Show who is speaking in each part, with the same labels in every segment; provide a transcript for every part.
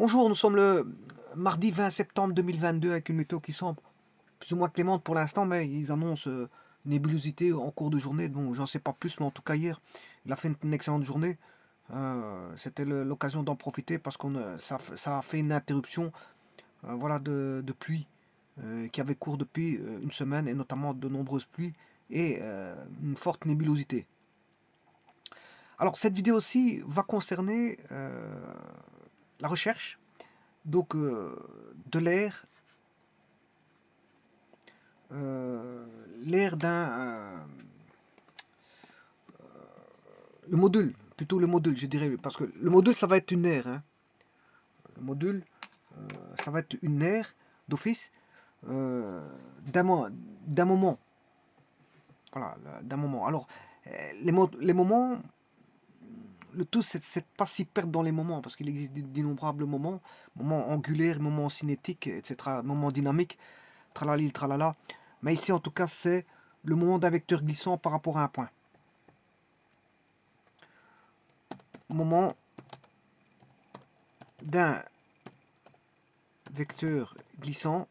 Speaker 1: Bonjour, nous sommes le mardi 20 septembre 2022 avec une météo qui semble plus ou moins clémente pour l'instant, mais ils annoncent une nébulosité en cours de journée. Bon, j'en sais pas plus, mais en tout cas hier, il a fait une excellente journée. C'était l'occasion d'en profiter parce ça a fait une interruption voilà, de pluie qui avait cours depuis une semaine et notamment de nombreuses pluies et une forte nébulosité. Alors cette vidéo aussi va concerner la recherche donc de euh, l'air le module, plutôt le module, je dirais, parce que le module, ça va être une aire, hein. Le module, ça va être une aire d'office euh, d'un d'un moment. Voilà, d'un moment. Alors, les moments, le tout, c'est de pas s'y perdre dans les moments, parce qu'il existe d'innombrables moments, moments angulaires, moments cinétiques, etc., moments dynamiques, tralali, tralala. Mais ici, en tout cas, c'est le moment d'un vecteur glissant par rapport à un point. Moment d'un vecteur glissant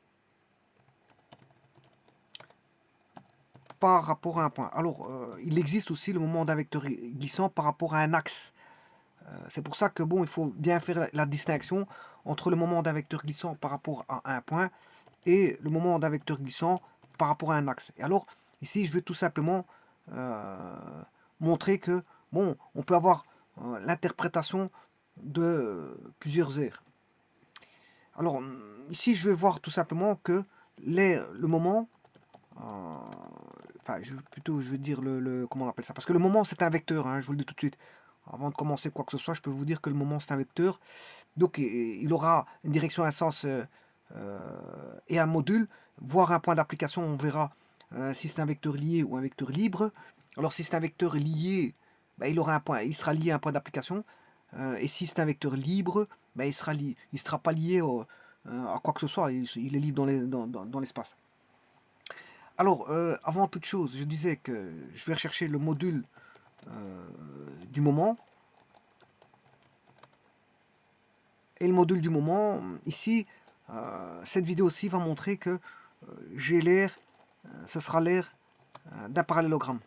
Speaker 1: par rapport à un point. Alors, il existe aussi le moment d'un vecteur glissant par rapport à un axe. C'est pour ça que bon, il faut bien faire la distinction entre le moment d'un vecteur glissant par rapport à un point et le moment d'un vecteur glissant par rapport à un axe. Et alors, ici, je vais tout simplement euh, montrer que bon, on peut avoir l'interprétation de plusieurs aires. Alors, ici, je vais voir tout simplement que le moment, enfin, plutôt, je veux dire comment on appelle ça, parce que le moment, c'est un vecteur, hein, je vous le dis tout de suite. Avant de commencer quoi que ce soit, je peux vous dire que le moment, c'est un vecteur. Donc, il aura une direction, un sens et un module, voire un point d'application. On verra si c'est un vecteur lié ou un vecteur libre. Alors, si c'est un vecteur lié, ben, il aura un point, il sera lié à un point d'application. Et si c'est un vecteur libre, ben, il sera pas lié à quoi que ce soit. Il est libre dans l'espace. Alors, avant toute chose, je disais que je vais rechercher le module du moment. Et le module du moment, ici, cette vidéo aussi va montrer que j'ai l'air, ce sera l'air d'un parallélogramme.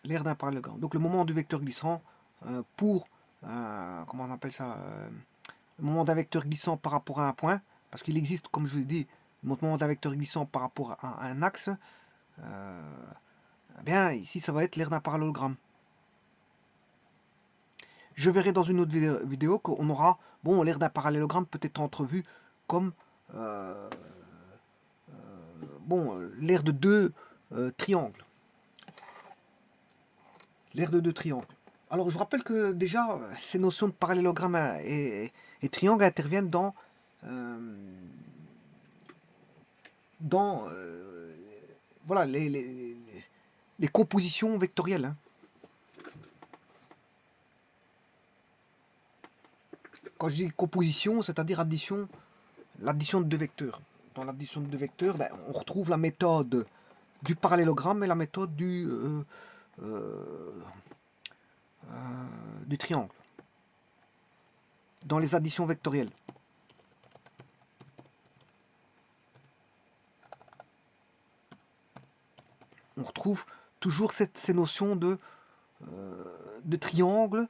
Speaker 1: L'air d'un parallélogramme. Donc le moment du vecteur glissant pour, comment on appelle ça, le moment d'un vecteur glissant par rapport à un point, parce qu'il existe, comme je vous ai dit, le moment d'un vecteur glissant par rapport à un axe, eh bien ici ça va être l'air d'un parallélogramme. Je verrai dans une autre vidéo qu'on aura, bon, l'air d'un parallélogramme peut être entrevu comme, euh, bon, l'air de deux triangles. L'air de deux triangles. Alors, je rappelle que déjà, ces notions de parallélogramme et triangle interviennent dans voilà, les compositions vectorielles, hein. Quand je dis composition, c'est-à-dire addition, l'addition de deux vecteurs. Dans l'addition de deux vecteurs, ben, on retrouve la méthode du parallélogramme et la méthode euh, du triangle dans les additions vectorielles. On retrouve toujours ces notions de triangle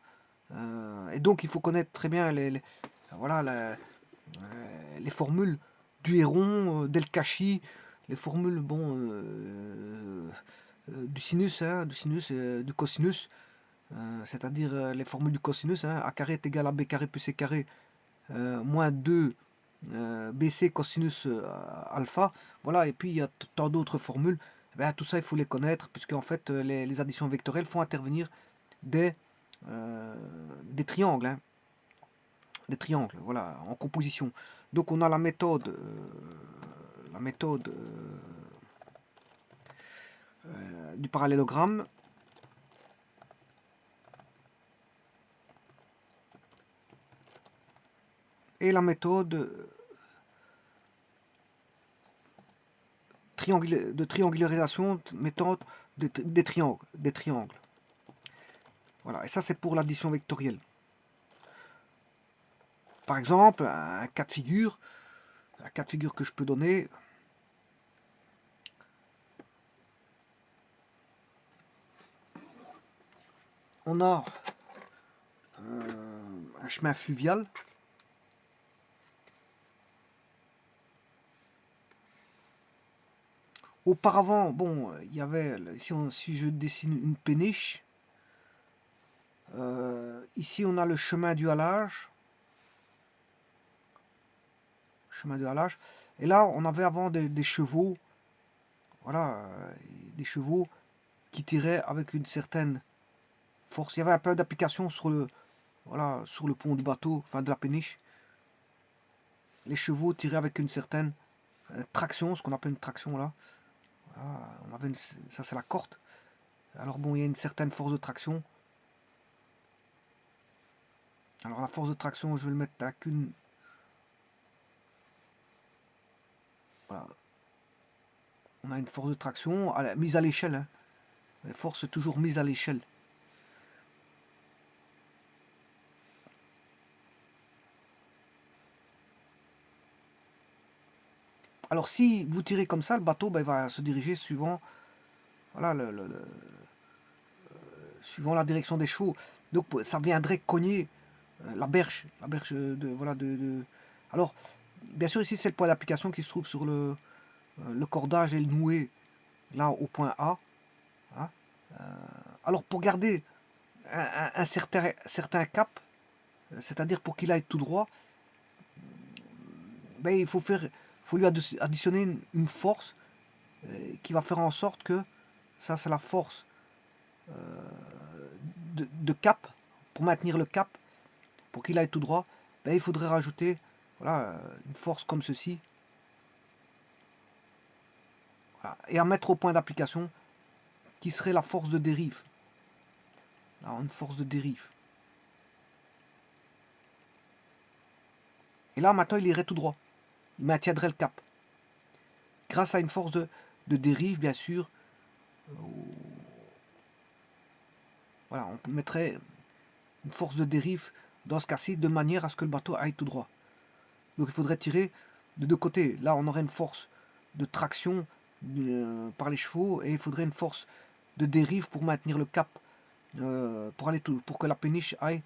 Speaker 1: et donc il faut connaître très bien voilà, les formules du héron, d'El Kachi, les formules bon, du sinus, hein, du cosinus, c'est-à-dire les formules du cosinus, hein, a carré est égal à b carré plus c carré moins 2 BC cosinus alpha. Voilà, et puis il y a tant d'autres formules. Eh bien, tout ça, il faut les connaître, puisque en fait, les additions vectorielles font intervenir des, euh, des triangles, hein, des triangles, voilà, en composition. Donc on a la méthode du parallélogramme. Et la méthode de triangularisation, méthode des triangles. Voilà, et ça c'est pour l'addition vectorielle. Par exemple, un cas de figure que je peux donner. On a un chemin fluvial. Auparavant, bon, il y avait, si je dessine une péniche, ici on a le chemin du halage. Chemin de halage. Et là, on avait avant des chevaux, voilà, des chevaux qui tiraient avec une certaine force. Il y avait un peu d'application sur le, voilà, sur le pont du bateau, enfin de la péniche. Les chevaux tiraient avec une certaine traction, ce qu'on appelle une traction là. Voilà, on avait ça c'est la corde. Alors bon, il y a une certaine force de traction. Alors la force de traction, je vais le mettre à qu'une. Voilà. On a une force de traction mise à l'échelle. Hein. Les forces toujours mises à l'échelle. Alors si vous tirez comme ça, le bateau ben, va se diriger suivant, voilà, suivant la direction des chevaux. Donc ça viendrait cogner la berge de, voilà, Alors, bien sûr ici c'est le point d'application qui se trouve sur le cordage et le noué, là au point A. Hein. Alors pour garder un certain cap, c'est-à-dire pour qu'il aille tout droit, ben, faut lui additionner une force qui va faire en sorte que, ça c'est la force de cap, pour maintenir le cap, pour qu'il aille tout droit, ben, il faudrait rajouter voilà, une force comme ceci, voilà, et à mettre au point d'application, qui serait la force de dérive. Là, une force de dérive. Et là, maintenant, il irait tout droit. Il maintiendrait le cap. Grâce à une force de dérive, bien sûr, voilà, on mettrait une force de dérive dans ce cas-ci, de manière à ce que le bateau aille tout droit. Donc il faudrait tirer de deux côtés. Là, on aurait une force de traction par les chevaux et il faudrait une force de dérive pour maintenir le cap, pour que la péniche aille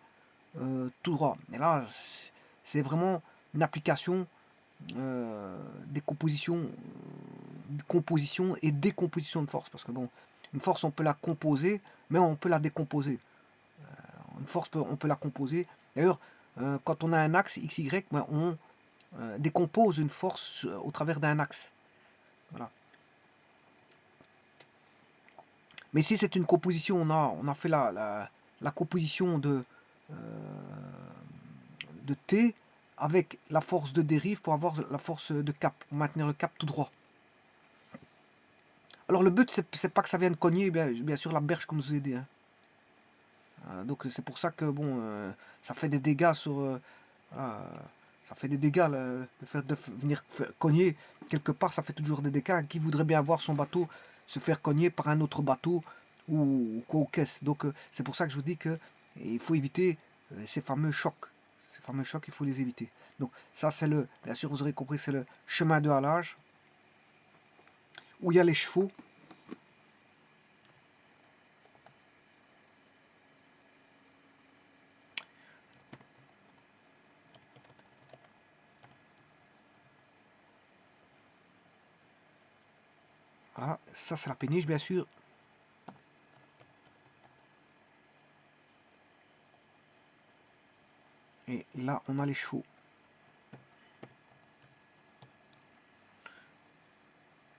Speaker 1: tout droit. Et là, c'est vraiment une application des compositions, composition et décomposition de force. Parce que bon, une force, on peut la composer, mais on peut la décomposer. Une force, on peut la composer. D'ailleurs, quand on a un axe XY, ben, on décompose une force au travers d'un axe. Voilà. Mais si c'est une composition, on a fait la composition de T avec la force de dérive pour avoir la force de cap, pour maintenir le cap tout droit. Alors le but, c'est pas que ça vienne cogner, bien sûr, la berge, comme je vous ai dit. Hein. Donc c'est pour ça que bon, ça fait des dégâts sur... voilà, ça fait des dégâts, le fait de venir cogner quelque part, ça fait toujours des dégâts. Qui voudrait bien voir son bateau se faire cogner par un autre bateau ou quoi aux caisses. Donc c'est pour ça que je vous dis que il faut éviter ces fameux chocs. Ces fameux chocs, il faut les éviter. Donc ça c'est bien sûr vous aurez compris, c'est le chemin de halage où il y a les chevaux. Voilà, ça c'est la péniche bien sûr. Et là on a les chevaux.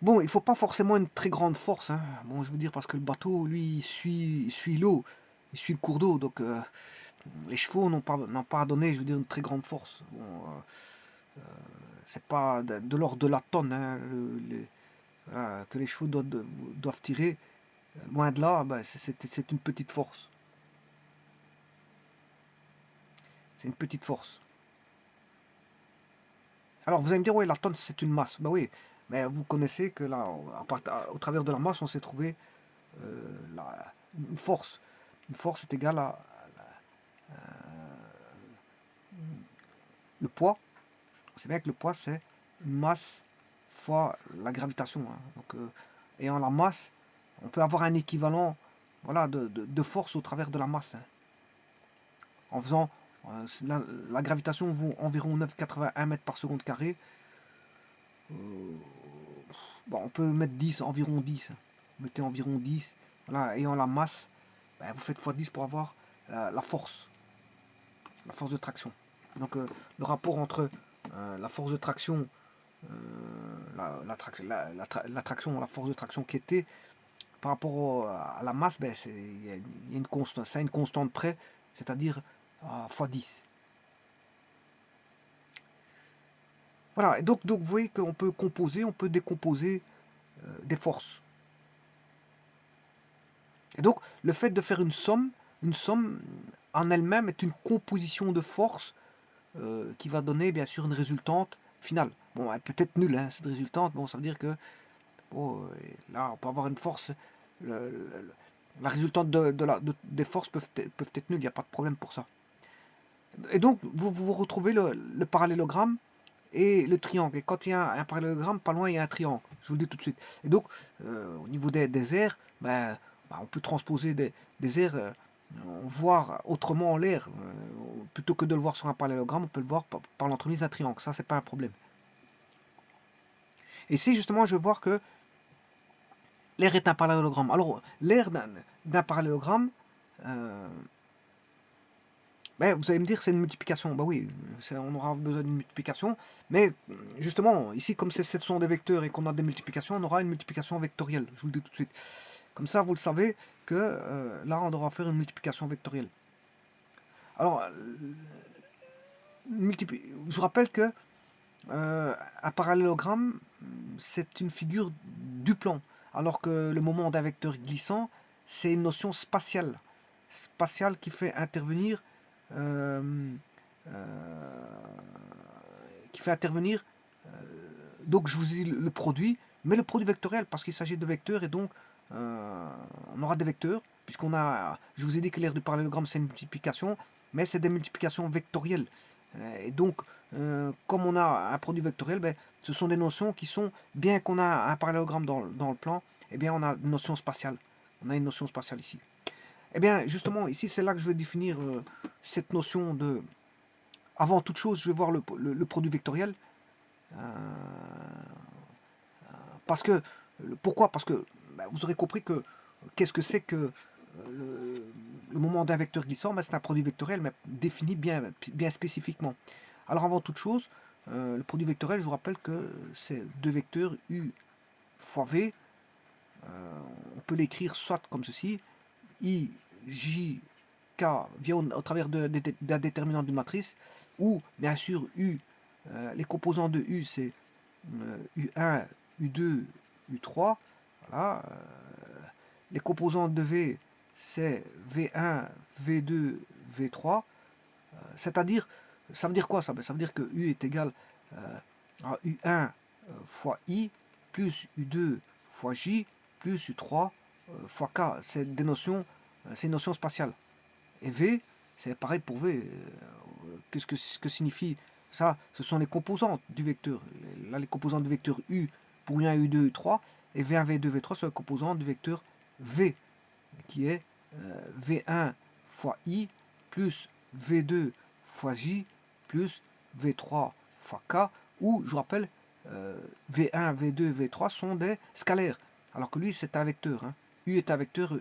Speaker 1: Bon, il faut pas forcément une très grande force, hein. Bon, je veux dire, parce que le bateau, lui, il suit l'eau, il suit le cours d'eau, donc les chevaux n'ont pas à donner, je veux dire, une très grande force. Bon, c'est pas de l'ordre de la tonne, hein, voilà, que les chevaux doivent tirer. Loin de là, ben, c'est une petite force. C'est une petite force. Alors, vous allez me dire, oui, la tonne, c'est une masse. Ben oui, mais vous connaissez que là, au travers de la masse, on s'est trouvé une force. Une force est égale à le poids. C'est bien que le poids, c'est une masse fois la gravitation, hein. Donc, ayant la masse, on peut avoir un équivalent, voilà, de force au travers de la masse, hein. En faisant la gravitation vaut environ 9,81 mètres par seconde carré. Euh, bon, on peut mettre 10, environ 10, hein. Vous mettez environ 10. Voilà, ayant la masse, ben, vous faites x10 pour avoir la force de traction. Donc le rapport entre la force de traction, la traction, la force de traction qui était par rapport à la masse, ben, il y a une constante, ça a une constante près, c'est-à-dire x10. Voilà, et donc vous voyez qu'on peut composer, on peut décomposer des forces. Et donc le fait de faire une somme en elle-même est une composition de forces qui va donner bien sûr une résultante finale. Bon, elle peut être nulle, hein, cette résultante, bon, ça veut dire que bon, là on peut avoir une force, la résultante des forces peuvent être nulles, il n'y a pas de problème pour ça. Et donc vous retrouvez le parallélogramme et le triangle. Et quand il y a un parallélogramme, pas loin il y a un triangle. Je vous le dis tout de suite. Et donc au niveau des aires, on peut transposer des aires, voir autrement l'air. Plutôt que de le voir sur un parallélogramme, on peut le voir par l'entremise d'un triangle. Ça, c'est pas un problème. Et ici, justement, je vais voir que l'air est un parallélogramme. Alors, l'air d'un parallélogramme, vous allez me dire que c'est une multiplication. Bah oui, on aura besoin d'une multiplication. Mais justement, ici, comme ce sont des vecteurs et qu'on a des multiplications, on aura une multiplication vectorielle. Je vous le dis tout de suite. Comme ça, vous le savez que là, on devra faire une multiplication vectorielle. Alors, je vous rappelle que un parallélogramme, c'est une figure du plan, alors que le moment d'un vecteur glissant, c'est une notion spatiale. Spatiale qui fait intervenir euh, euh, euh, donc je vous ai dit le produit, mais le produit vectoriel, parce qu'il s'agit de vecteurs, et donc on aura des vecteurs, puisqu'on a, je vous ai dit que l'aire du parallélogramme c'est une multiplication, mais c'est des multiplications vectorielles. Et donc, comme on a un produit vectoriel, ce sont des notions qui sont, bien qu'on a un parallélogramme dans le plan, eh bien on a une notion spatiale. On a une notion spatiale ici. Eh bien, justement, ici, c'est là que je vais définir cette notion de... Avant toute chose, je vais voir le produit vectoriel. Euh, Parce que, pourquoi? Parce que vous aurez compris que qu'est-ce que c'est que le moment d'un vecteur glissant? C'est un produit vectoriel, mais défini bien spécifiquement. Alors avant toute chose, le produit vectoriel, je vous rappelle que c'est deux vecteurs u fois v. On peut l'écrire soit comme ceci, i, j, k vient au travers d'un déterminant d'une matrice, ou bien sûr u, les composants de u c'est u1, u2, u3. Voilà. Les composants de v c'est v1, v2, v3. C'est-à-dire, ça veut dire quoi ça? Ça veut dire que u est égal à u1 fois i plus u2 fois j plus u3 fois k. C'est des notions, c'est une notion spatiale. Et v, c'est pareil pour v. Qu'est-ce que signifie ça? Ce sont les composantes du vecteur. Là, les composantes du vecteur u pour u1, u2, u3. Et v1, v2, v3 sont les composantes du vecteur v, qui est v1 fois i plus v2 fois j plus v3 fois k, où, je vous rappelle, v1, v2, v3 sont des scalaires, alors que lui, c'est un vecteur, hein. U est un vecteur,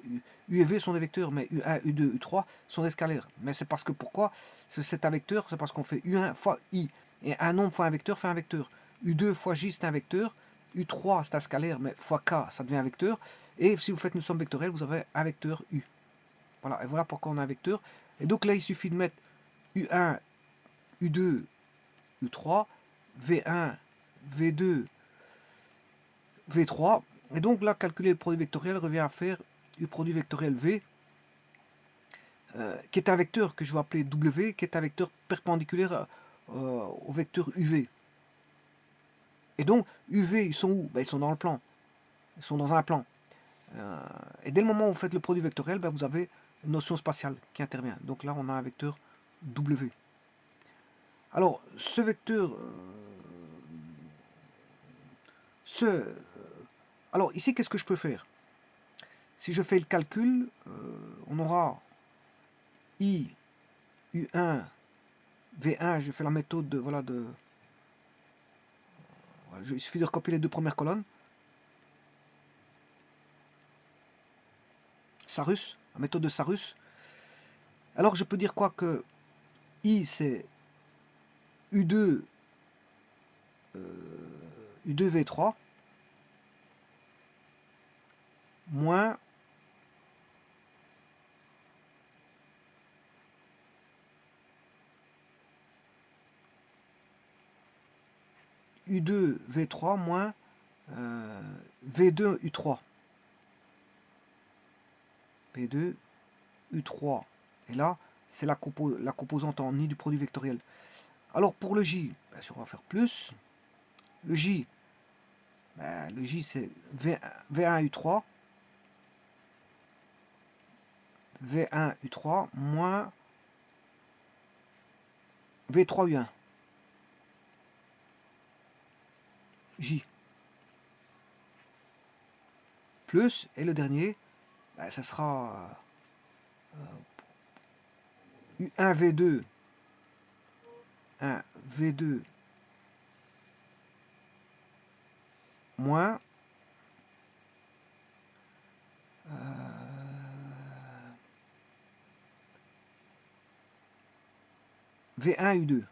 Speaker 1: U et V sont des vecteurs, mais U1, U2, U3 sont des scalaires. Mais c'est parce que pourquoi c'est un vecteur? C'est parce qu'on fait U1 fois I. Et un nombre fois un vecteur fait un vecteur. U2 fois J, c'est un vecteur. U3, c'est un scalaire, mais fois K, ça devient un vecteur. Et si vous faites une somme vectorielle, vous avez un vecteur U. Voilà, et voilà pourquoi on a un vecteur. Et donc là, il suffit de mettre U1, U2, U3, V1, V2, V3. Et donc là, calculer le produit vectoriel revient à faire U produit vectoriel V, qui est un vecteur que je vais appeler W, qui est un vecteur perpendiculaire au vecteur UV. Et donc, UV, ils sont où? Ils sont dans le plan. Ils sont dans un plan. Et dès le moment où vous faites le produit vectoriel, vous avez notion spatiale qui intervient. Donc là, on a un vecteur W. Alors, ce vecteur, alors ici, qu'est-ce que je peux faire? Si je fais le calcul, on aura I, U1, V1, je fais la méthode de, voilà, il suffit de recopier les deux premières colonnes. Sarus, la méthode de Sarus. Alors je peux dire quoi? Que I c'est U2, U2V3 moins U2V3 moins V2U3. V2, U3. Et là, c'est la composante en I du produit vectoriel. Alors pour le J, bien sûr, on va faire plus. Le J c'est V1U3. V1U3 moins V3U1. J. Plus, et le dernier, ça sera U1V2. 1V2 moins V1U2.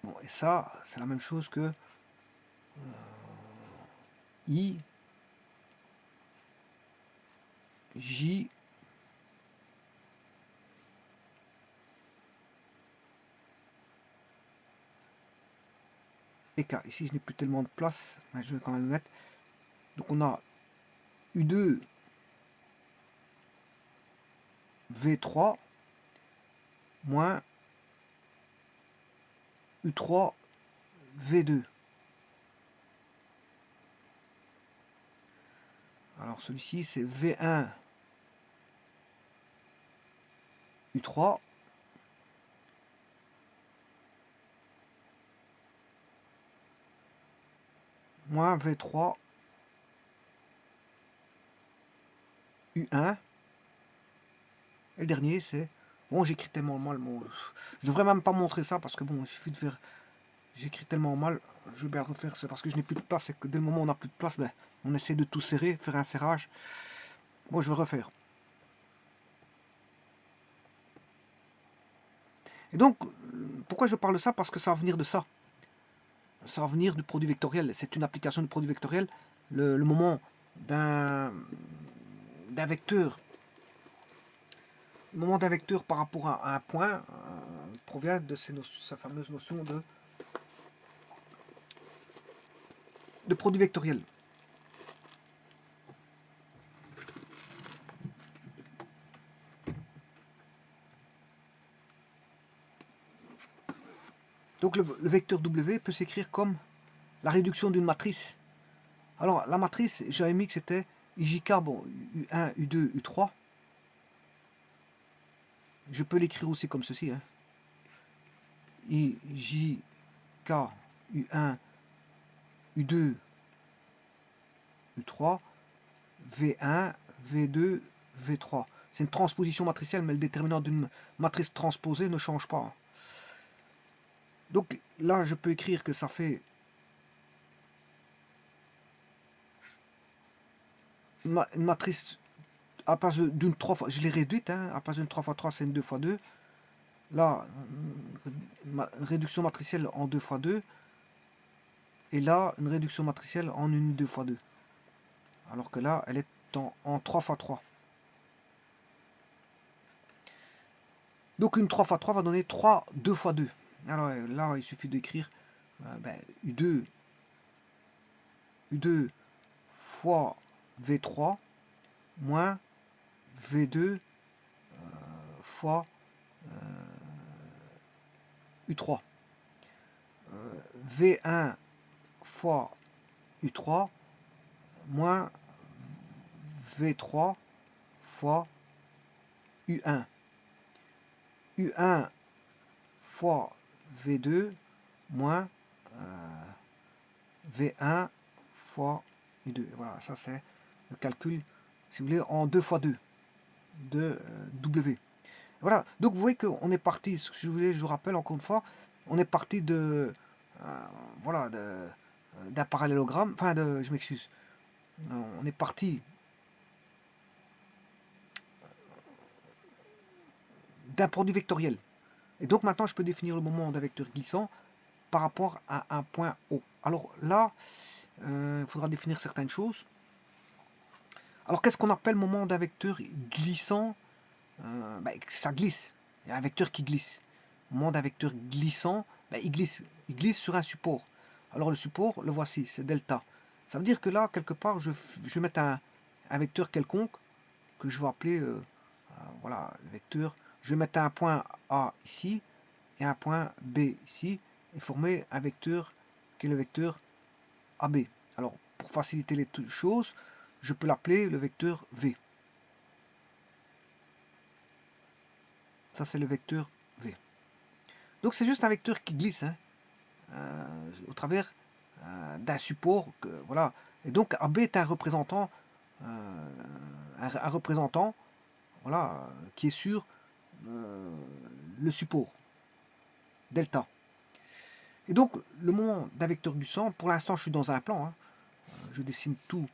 Speaker 1: Bon, et ça, c'est la même chose que I, J, et K. Ici, je n'ai plus tellement de place, mais je vais quand même le mettre. Donc, on a U2, V3, moins U3, V2. Alors, celui-ci, c'est V1, U3, moins V3, U1. Et le dernier, c'est... Bon, j'écris tellement mal. Bon, je devrais même pas montrer ça parce que bon, il suffit de faire... J'écris tellement mal, je vais bien le refaire. C'est parce que je n'ai plus de place et que dès le moment où on n'a plus de place, ben, on essaie de tout serrer, faire un serrage. Bon, je vais le refaire. Et donc, pourquoi je parle de ça? Parce que ça va venir de ça. Ça va venir du produit vectoriel. C'est une application du produit vectoriel. Le moment d'un vecteur. Le moment d'un vecteur par rapport à un point provient de sa fameuse notion de produit vectoriel. Donc le vecteur W peut s'écrire comme la réduction d'une matrice. Alors la matrice, j'avais mis que c'était IJK, bon, U1, U2, U3. Je peux l'écrire aussi comme ceci. Hein. IJK, U1, U2, U3, V1, V2, V3. C'est une transposition matricielle, mais le déterminant d'une matrice transposée ne change pas. Donc là, je peux écrire que ça fait une matrice à base d'une 3 fois, je l'ai réduite, hein, à base d'une 3 fois 3, c'est une 2 fois 2. Là, réduction matricielle en 2 fois 2. Et là, une réduction matricielle en une 2 fois 2. Alors que là, elle est en 3 fois 3. Donc une 3 fois 3 va donner 3 2 fois 2. Alors là, il suffit d'écrire U2 fois V3 moins V2 fois U3. V1 fois U3 moins V3 fois U1. U1 fois V2 moins V1 fois U2. Voilà, ça c'est le calcul, si vous voulez, en 2 fois 2 de W. Voilà, donc vous voyez qu'on est parti, ce que je vous rappelle encore une fois, on est parti de, voilà, d'un parallélogramme, enfin, je m'excuse, on est parti d'un produit vectoriel. Et donc maintenant, je peux définir le moment d'un vecteur glissant par rapport à un point O. Alors là, il faudra définir certaines choses. Alors qu'est-ce qu'on appelle moment d'un vecteur glissant? Ça glisse. Il y a un vecteur qui glisse. Moment d'un vecteur glissant, il glisse sur un support. Alors le support, le voici, c'est delta. Ça veut dire que là, quelque part, je vais mettre un vecteur quelconque que je vais appeler, voilà, le vecteur. Je vais mettre un point A ici et un point B ici et former un vecteur qui est le vecteur AB. Alors, pour faciliter les choses, je peux l'appeler le vecteur V. Ça, c'est le vecteur V. Donc, c'est juste un vecteur qui glisse hein, au travers d'un support. Voilà. Et donc, AB est un représentant, un représentant voilà, qui est sur le support, delta. Et donc, le moment d'un vecteur glissant, pour l'instant, je suis dans un plan. Hein, je dessine tout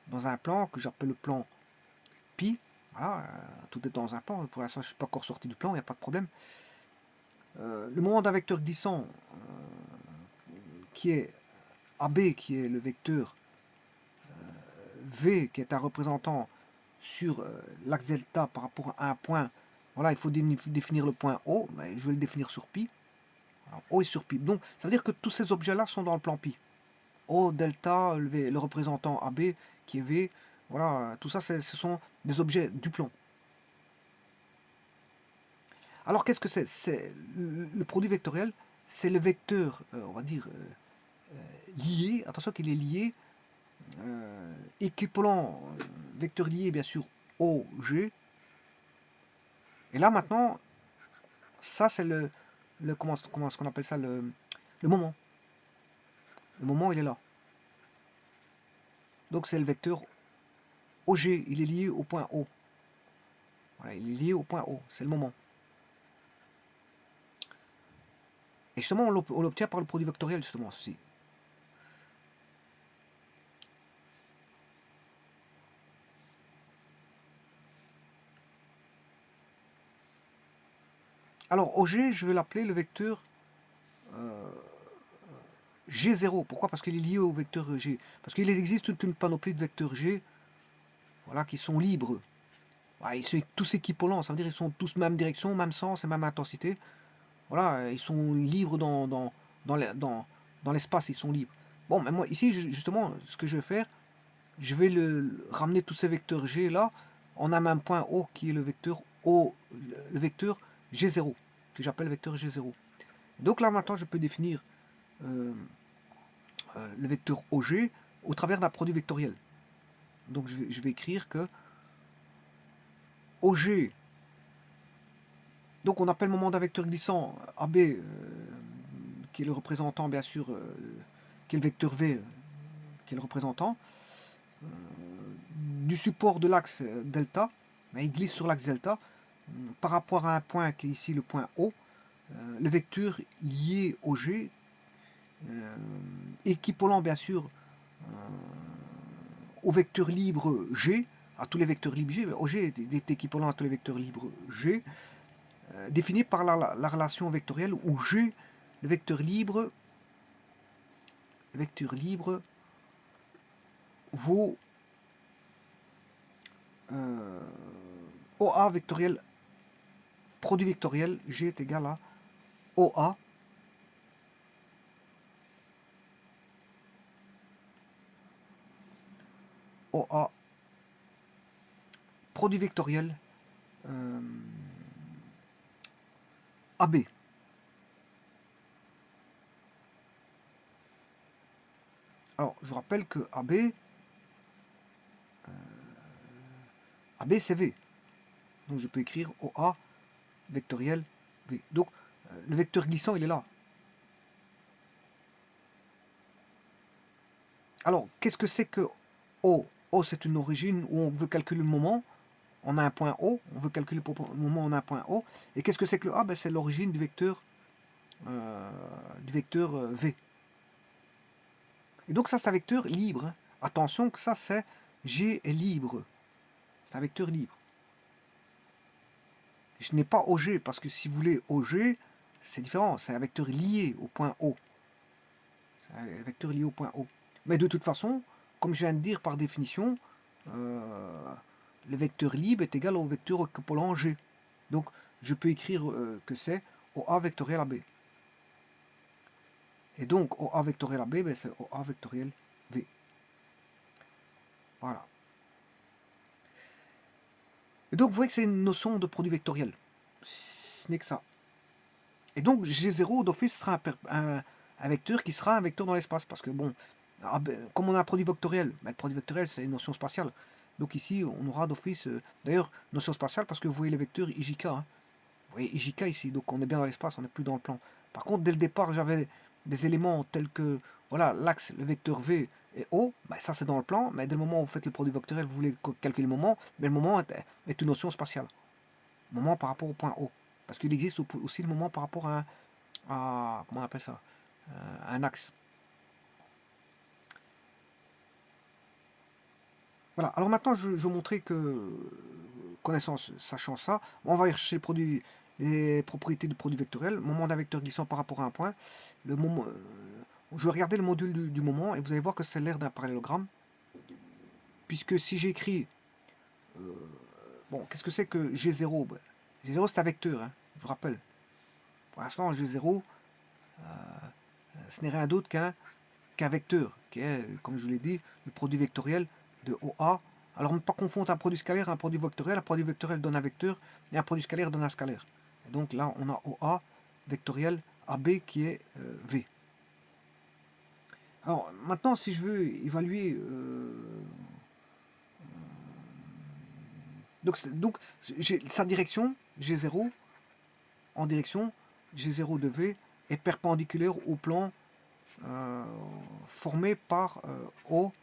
Speaker 1: dans un plan que j'appelle le plan pi. Voilà, tout est dans un plan. Pour l'instant, je ne suis pas encore sorti du plan, il n'y a pas de problème. Le moment d'un vecteur glissant qui est AB, qui est le vecteur V, qui est un représentant sur l'axe delta par rapport à un point. Voilà, il faut définir le point O. Mais je vais le définir sur pi. Alors, O est sur pi. Donc, ça veut dire que tous ces objets-là sont dans le plan pi. O, delta, le représentant AB qui est V. Voilà, tout ça, ce sont des objets du plan. Alors, qu'est-ce que c'est? C'est le produit vectoriel, c'est le vecteur, on va dire, lié. Attention qu'il est lié, équivalent, vecteur lié, bien sûr, OG. Et là, maintenant, ça, c'est comment est-ce qu'on appelle ça? Le moment. Le moment, il est là. Donc, c'est le vecteur OG. Il est lié au point O. Voilà, il est lié au point O. C'est le moment. Et justement, on l'obtient par le produit vectoriel, justement, ceci. Alors, OG, je vais l'appeler le vecteur G0. Pourquoi? Parce qu'il est lié au vecteur G. Parce qu'il existe toute une panoplie de vecteurs G voilà, qui sont libres. Voilà, ils sont tous équivalents, ça veut dire qu'ils sont tous même direction, même sens et même intensité. Voilà, ils sont libres dans l'espace, ils sont libres. Bon, mais moi, ici, justement, ce que je vais faire, je vais ramener tous ces vecteurs G là en un même point O qui est le vecteur O, le vecteur G0, que j'appelle vecteur G0. Donc là, maintenant, je peux définir le vecteur OG au travers d'un produit vectoriel. Donc je vais écrire que OG, donc on appelle le moment d'un vecteur glissant AB, qui est le représentant bien sûr, qui est le vecteur V, qui est le représentant, du support de l'axe delta, mais il glisse sur l'axe delta, par rapport à un point qui est ici le point O, le vecteur lié au G, équivalent bien sûr au vecteur libre G, à tous les vecteurs libres G, OG est équivalent à tous les vecteurs libres G, défini par la relation vectorielle où G, le vecteur libre vaut OA vectoriel, produit vectoriel, G est égal à OA produit vectoriel AB. Alors, je rappelle que AB, AB c'est V. Donc je peux écrire OA vectoriel V. Donc le vecteur glissant il est là. Alors qu'est-ce que c'est que O? O c'est une origine où on veut calculer le moment. On a un point O, on veut calculer le moment, on a un point O. Et qu'est-ce que c'est que le A? Ben, c'est l'origine du vecteur V. Et donc ça c'est un vecteur libre, hein. Attention que ça c'est G est libre. C'est un vecteur libre. Je n'ai pas OG, parce que si vous voulez OG, c'est différent, c'est un vecteur lié au point O. C'est un vecteur lié au point O. Mais de toute façon, comme je viens de dire par définition, le vecteur libre est égal au vecteur équivalent G. Donc je peux écrire que c'est OA vectoriel AB. Et donc OA vectoriel AB, ben, c'est OA vectoriel V. Voilà. Et donc vous voyez que c'est une notion de produit vectoriel. Ce n'est que ça. Et donc G0 d'office sera un vecteur qui sera un vecteur dans l'espace. Parce que bon, comme on a un produit vectoriel, ben, le produit vectoriel c'est une notion spatiale. Donc ici on aura d'office, d'ailleurs, notion spatiale parce que vous voyez les vecteurs IJK. Hein. Vous voyez IJK ici, donc on est bien dans l'espace, on n'est plus dans le plan. Par contre, dès le départ, j'avais des éléments tels que voilà l'axe, le vecteur V et O, ben, ça c'est dans le plan, mais dès le moment où vous faites le produit vectoriel, vous voulez calculer le moment, mais le moment est une notion spatiale. Le moment par rapport au point O. Parce qu'il existe aussi le moment par rapport comment on appelle ça, un axe. Voilà, alors maintenant je vais montrer que, connaissance, sachant ça, on va aller chercher les propriétés du produit vectoriel, moment d'un vecteur glissant par rapport à un point. Le moment, je vais regarder le module du moment et vous allez voir que c'est l'air d'un parallélogramme. Puisque si j'écris, bon, qu'est-ce que c'est que G0? Ben, G0 c'est un vecteur, hein, je vous rappelle. Pour l'instant, G0, ce n'est rien d'autre qu'un vecteur, qui est, comme je l'ai dit, le produit vectoriel de OA. Alors, ne pas confondre un produit scalaire et un produit vectoriel. Un produit vectoriel donne un vecteur et un produit scalaire donne un scalaire. Et donc là, on a OA vectoriel AB qui est V. Alors, maintenant, si je veux évaluer... donc j'ai sa direction, G0, en direction, G0 de V, est perpendiculaire au plan formé par O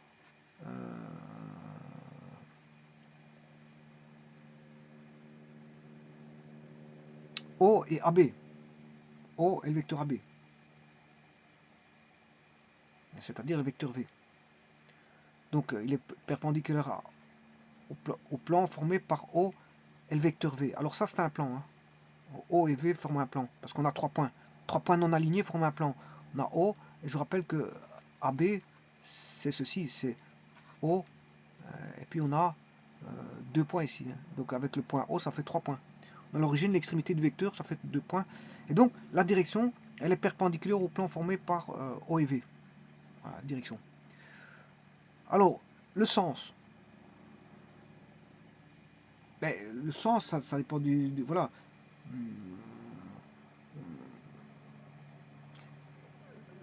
Speaker 1: O et AB. O est le vecteur AB, c'est-à-dire le vecteur V. Donc il est perpendiculaire au plan formé par O et le vecteur V. Alors ça c'est un plan. Hein. O et V forment un plan, parce qu'on a 3 points. 3 points non alignés forment un plan. On a O, et je vous rappelle que AB, c'est ceci, c'est O, et puis on a 2 points ici. Hein. Donc avec le point O, ça fait 3 points. Dans l'origine, l'extrémité du vecteur, ça fait 2 points. Et donc, la direction, elle est perpendiculaire au plan formé par O et V. Voilà, direction. Alors, le sens. Ben, le sens, ça dépend voilà.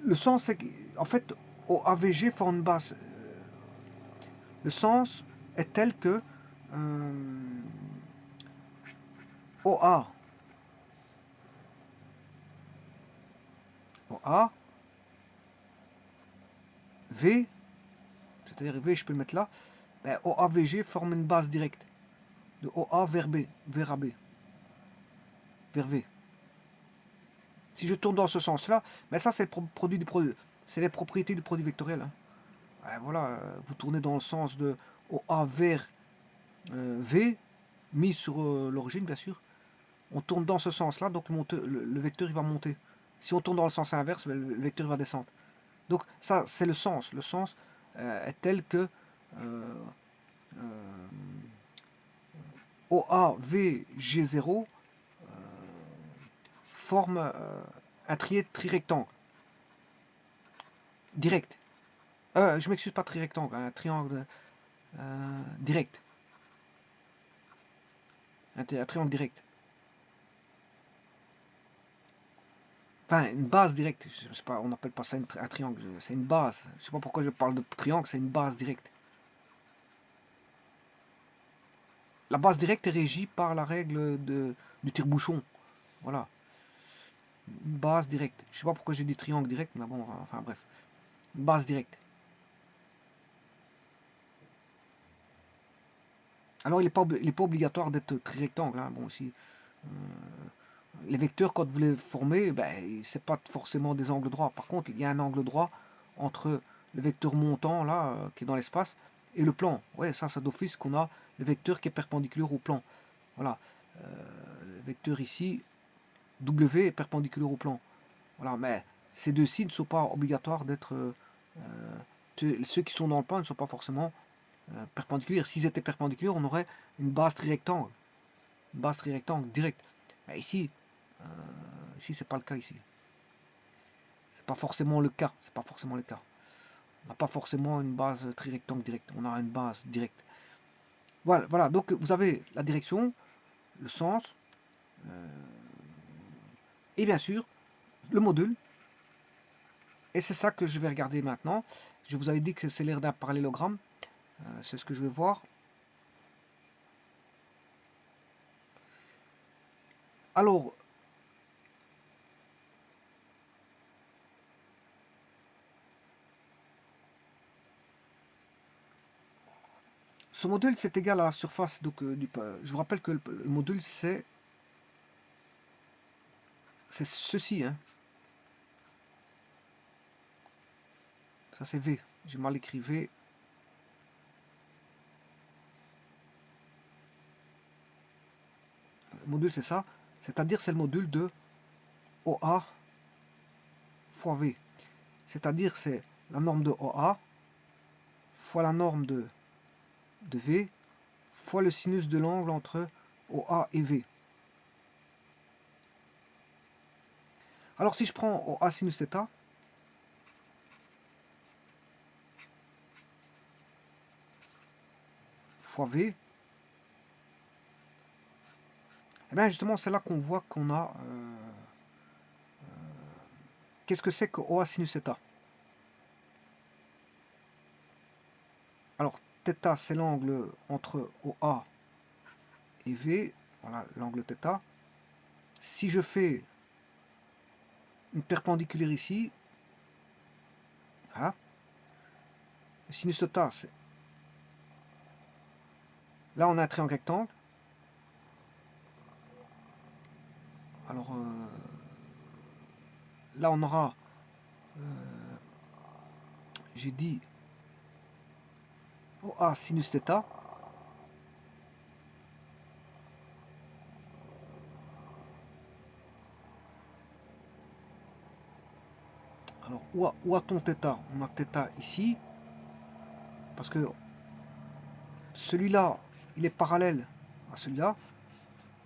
Speaker 1: Le sens, c'est qu'en fait, au AVG forme une base. Le sens est tel que OA, OA, V, c'est-à-dire V, je peux le mettre là, ben, OAVG forme une base directe de OA vers B, vers AB, vers V. Si je tourne dans ce sens-là, ben ça c'est le produit du produit, c'est les propriétés du produit vectoriel. Hein. Ben voilà, vous tournez dans le sens de OA vers V, mis sur l'origine bien sûr. On tourne dans ce sens-là, donc le vecteur il va monter. Si on tourne dans le sens inverse, ben, le vecteur va descendre. Donc ça c'est le sens. Le sens est tel que OAVG0 forme un trirectangle direct. Je m'excuse, pas trirectangle, un triangle direct. Un triangle direct. Enfin, une base directe. Je sais pas, on n'appelle pas ça un triangle. C'est une base. Je sais pas pourquoi je parle de triangle, c'est une base directe. la base directe est régie par la règle du tire-bouchon. Voilà, une base directe. Je sais pas pourquoi j'ai dit triangle direct, mais bon, enfin bref. Une base directe. Alors, il n'est pas obligatoire d'être trirectangle. Hein. Bon, si les vecteurs, quand vous les formez, ben, c'est pas forcément des angles droits. Par contre, il y a un angle droit entre le vecteur montant, là, qui est dans l'espace, et le plan. Ouais, ça d'office qu'on a le vecteur qui est perpendiculaire au plan. Voilà. Le vecteur ici, W, est perpendiculaire au plan. Voilà, mais ces deux-ci ne sont pas obligatoires d'être... ceux qui sont dans le plan ne sont pas forcément perpendiculaires. S'ils étaient perpendiculaires, on aurait une base trirectangle. Une base trirectangle directe. Mais ici, c'est pas le cas ici. C'est pas forcément le cas. C'est pas forcément le cas. On n'a pas forcément une base trirectangle directe. On a une base directe. Voilà, voilà. Donc vous avez la direction, le sens, et bien sûr le module. Et c'est ça que je vais regarder maintenant. Je vous avais dit que c'est l'air d'un parallélogramme. C'est ce que je vais voir. Alors, ce module c'est égal à la surface. Donc, je vous rappelle que le module c'est ceci. Hein. Ça c'est V. J'ai mal écrit V. Le module c'est ça. C'est-à-dire c'est le module de OA fois V. C'est-à-dire c'est la norme de OA fois la norme de V fois le sinus de l'angle entre OA et V. Alors si je prends OA sinus θ, fois V, et bien justement c'est là qu'on voit qu'on a... qu'est-ce que c'est que OA sinus θ? Alors θ c'est l'angle entre OA et V, voilà l'angle θ. Si je fais une perpendiculaire ici, voilà, le sinus θ c'est... Là on a un triangle rectangle. Alors là on aura... j'ai dit OA sinus θ. Alors, où a-t-on θ? On a θ ici, parce que celui-là, il est parallèle à celui-là.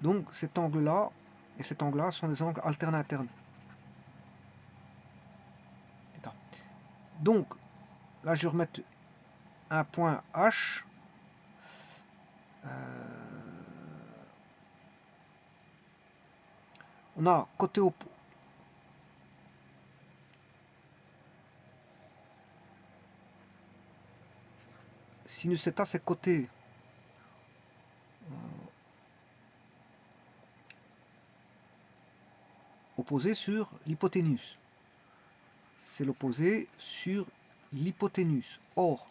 Speaker 1: Donc, cet angle-là et cet angle-là sont des angles alternes internes. Donc, là, je vais remettre un point H. On a côté opposé. Sinus θ, c'est côté opposé sur l'hypoténuse. C'est l'opposé sur l'hypoténuse. Or,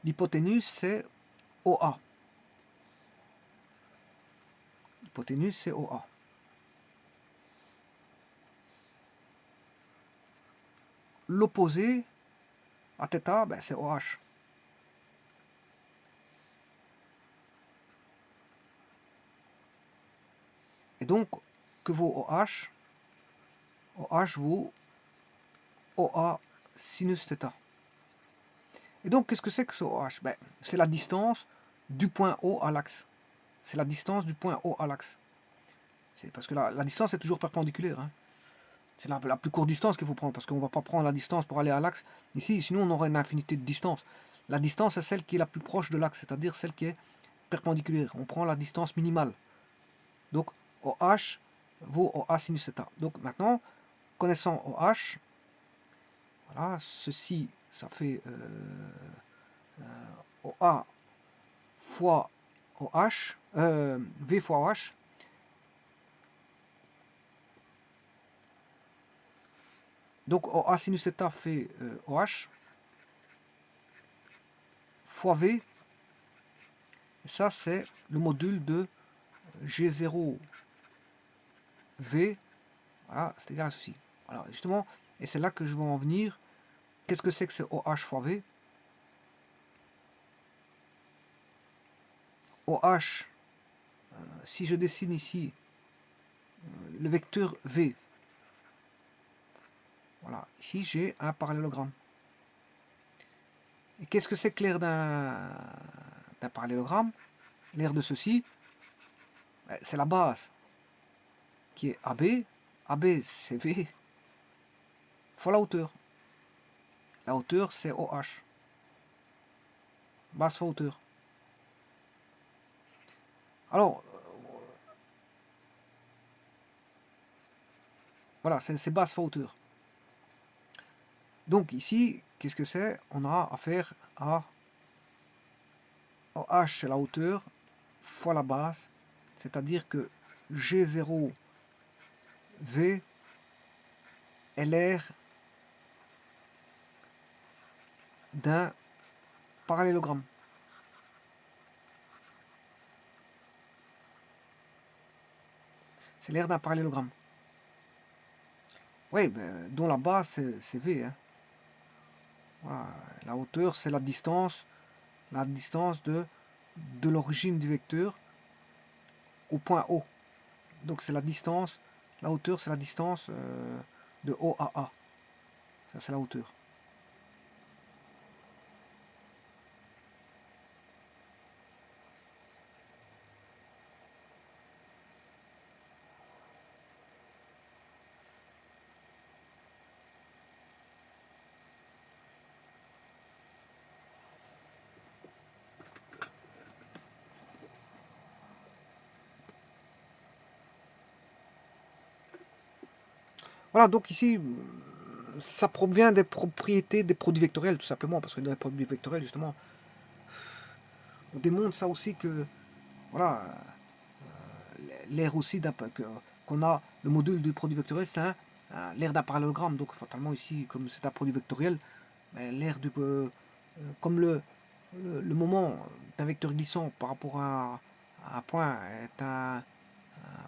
Speaker 1: l'hypoténuse, c'est OA. L'hypoténuse, c'est OA. L'opposé à θ, ben, c'est OH. Et donc, que vaut OH? OH vaut OA sinus θ. Et donc, qu'est-ce que c'est que ce OH? Ben, c'est la distance du point O à l'axe. C'est la distance du point O à l'axe. C'est parce que la distance est toujours perpendiculaire. Hein. C'est la plus courte distance qu'il faut prendre, parce qu'on ne va pas prendre la distance pour aller à l'axe. Ici, sinon on aurait une infinité de distances. La distance est celle qui est la plus proche de l'axe, c'est-à-dire celle qui est perpendiculaire. On prend la distance minimale. Donc, OH vaut OA sinus θ. Donc maintenant, connaissant OH, voilà, ceci, ça fait OA fois OH, V fois OH, donc OA sinus θ fait OH, fois V, et ça c'est le module de G0 V, voilà, c'est égal à ceci. Voilà, justement, et c'est là que je vais en venir. Qu'est-ce que c'est OH fois V? OH, si je dessine ici le vecteur V, voilà, ici j'ai un parallélogramme. Et qu'est-ce que c'est que l'aire d'un parallélogramme? L'aire de ceci, c'est la base qui est AB. AB c'est V fois la hauteur. La hauteur c'est OH. Base fois hauteur. Alors, voilà, c'est base fois hauteur. Donc ici, qu'est-ce que c'est? On a affaire à OH, c'est la hauteur, fois la base. C'est-à-dire que G0 V est l'aire d'un parallélogramme. C'est l'aire d'un parallélogramme. Oui, ben, dont la base c'est V. Hein. Voilà. La hauteur c'est la distance de l'origine du vecteur au point O. Donc c'est la distance, la hauteur c'est la distance de O à A. Ça c'est la hauteur. Voilà, donc ici, ça provient des propriétés des produits vectoriels, tout simplement, parce que dans les produits vectoriels, justement, on démontre ça aussi que, voilà, l'aire aussi qu'on a, le module du produit vectoriel, c'est l'aire d'un parallélogramme, donc fatalement ici, comme c'est un produit vectoriel, l'aire du, comme le moment d'un vecteur glissant par rapport à un point est un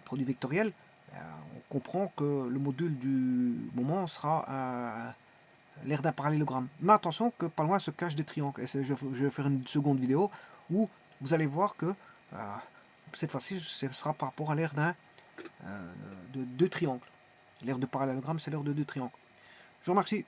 Speaker 1: produit vectoriel, on comprend que le module du moment sera l'aire d'un parallélogramme. Mais attention que pas loin se cachent des triangles. Et je vais faire une seconde vidéo où vous allez voir que cette fois-ci ce sera par rapport à l'aire de deux triangles. L'aire de parallélogramme c'est l'aire de deux triangles. Je vous remercie.